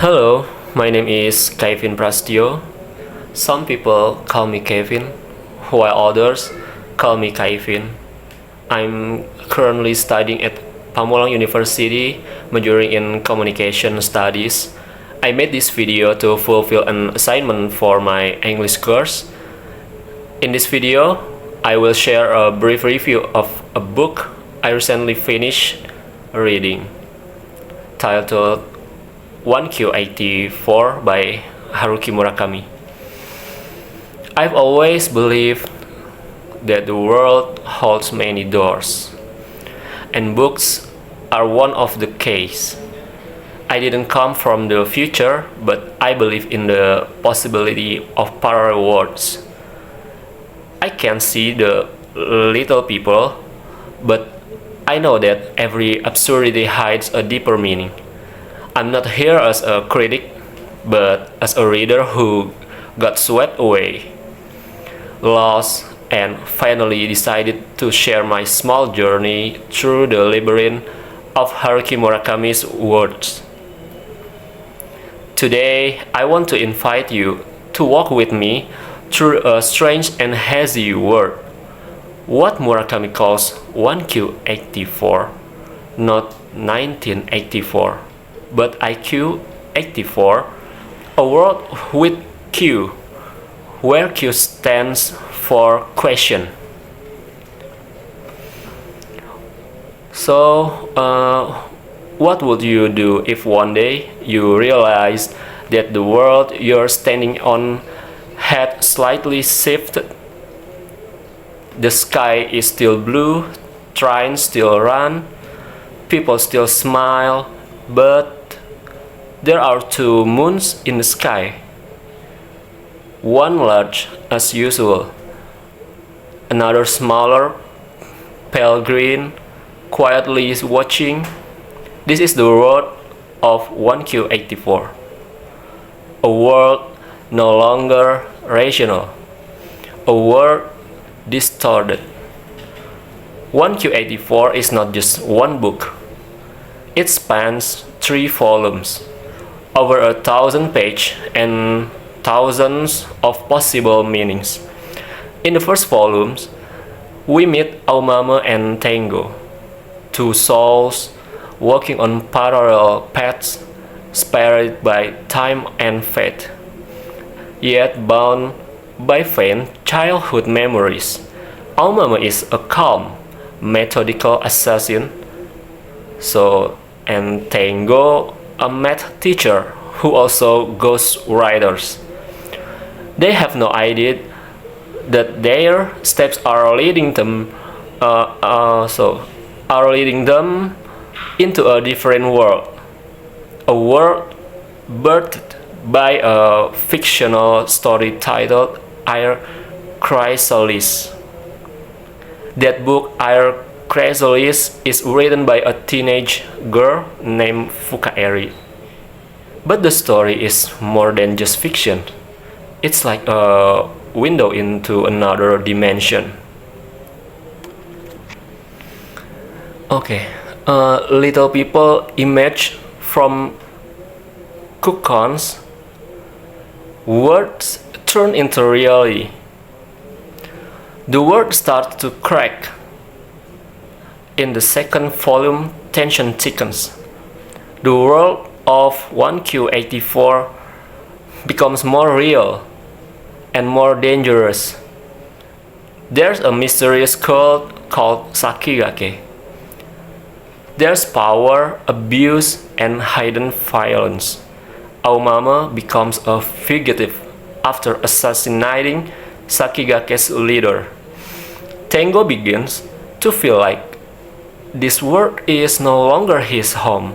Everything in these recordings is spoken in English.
Hello, my name is Kaifin Prastyo. Some people call me Kevin, while others call me Kaifin. I'm currently studying at Pamulang University, majoring in communication studies. I made this video to fulfill an assignment for my English course. In this video, I will share a brief review of a book I recently finished reading, titled 1Q84 by Haruki Murakami. I've always believed that the world holds many doors, and books are one of the keys. I didn't come from the future, but I believe in the possibility of parallel worlds. I can see the little people, but I know that every absurdity hides a deeper meaning. I'm not here as a critic, but as a reader who got swept away, lost, and finally decided to share my small journey through the labyrinth of Haruki Murakami's words. Today, I want to invite you to walk with me through a strange and hazy world, what Murakami calls 1Q84, not 1984. But IQ 84, a world with Q, where Q stands for question. So, what would you do if one day you realized that the world you're standing on had slightly shifted? The sky is still blue, trains still run, people still smile, but there are two moons in the sky. One large as usual, another smaller, pale green, quietly watching. This is the world of 1Q84. A world no longer rational. A world distorted. 1Q84 is not just one book. It spans 3 volumes, over 1,000 pages and thousands of possible meanings. In the first volumes, we meet Aumame and Tango, two souls walking on parallel paths, spared by time and fate, yet bound by faint childhood memories. Aumame is a calm, methodical assassin, and Tango a math teacher who also ghost writers. They have no idea that their steps are leading them into a different world, a world birthed by a fictional story titled Air Chrysalis. That book, Air Chrysalis, is written by a teenage girl named Fukaeri. But the story is more than just fiction. It's like a window into another dimension. Okay, little people emerge from cocoons. Words turn into reality. The world starts to crack. In the second volume, tension thickens. The world of 1Q84 becomes more real and more dangerous. There's a mysterious cult called Sakigake. There's power, abuse, and hidden violence. Aumame becomes a fugitive after assassinating Sakigake's leader. Tango begins to feel like this world is no longer his home,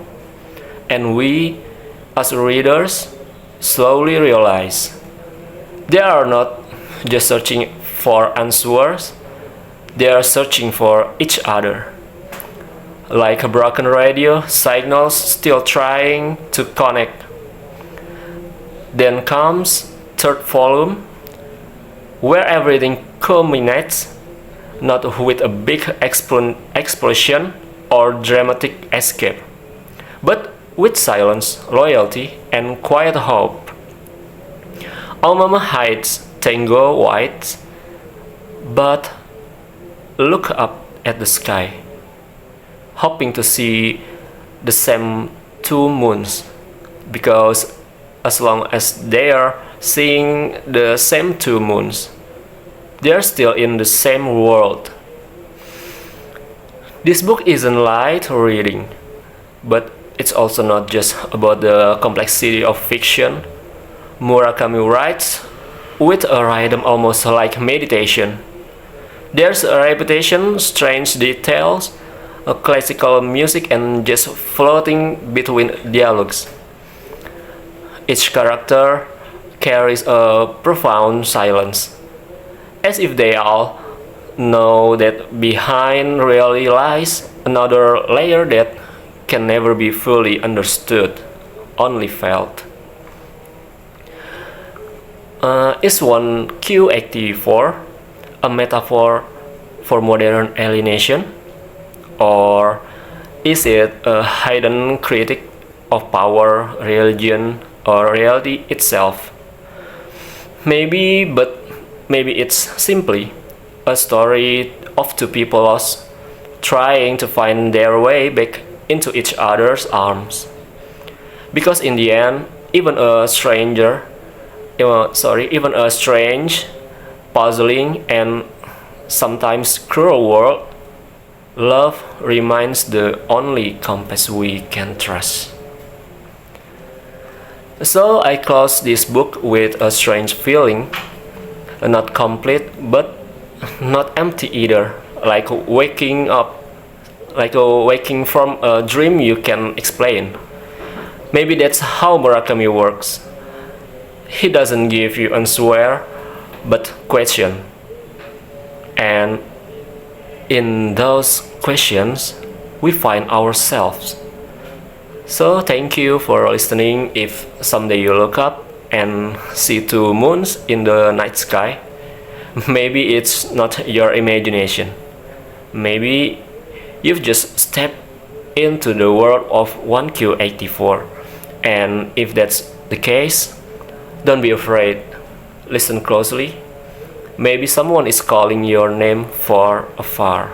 and we, as readers, slowly realize they are not just searching for answers, they are searching for each other. Like a broken radio, signals still trying to connect. Then comes third volume, where everything culminates. not with a big explosion or dramatic escape, but with silence, loyalty, and quiet hope. Our mama hides tango white, but look up at the sky, hoping to see the same two moons, because as long as they are seeing the same two moons, they are still in the same world. This book isn't light reading, but it's also not just about the complexity of fiction. Murakami writes with a rhythm almost like meditation. There's a repetition, strange details, a classical music, and just floating between dialogues. Each character carries a profound silence, as if they all know that behind really lies another layer that can never be fully understood, only felt. Is one Q84 a metaphor for modern alienation? Or is it a hidden critic of power, religion, or reality itself? Maybe, but maybe it's simply a story of two people lost, trying to find their way back into each other's arms. Because in the end, even a strange, puzzling, and sometimes cruel world, love remains the only compass we can trust. So I close this book with a strange feeling, not complete but not empty either, like waking from a dream you can explain. Maybe that's how Murakami works. He doesn't give you answer, but question. And in those questions, we find ourselves. So thank you for listening. If someday you look up and see two moons in the night sky, maybe it's not your imagination. Maybe you've just stepped into the world of 1Q84. And if that's the case, don't be afraid. Listen closely. Maybe someone is calling your name from afar.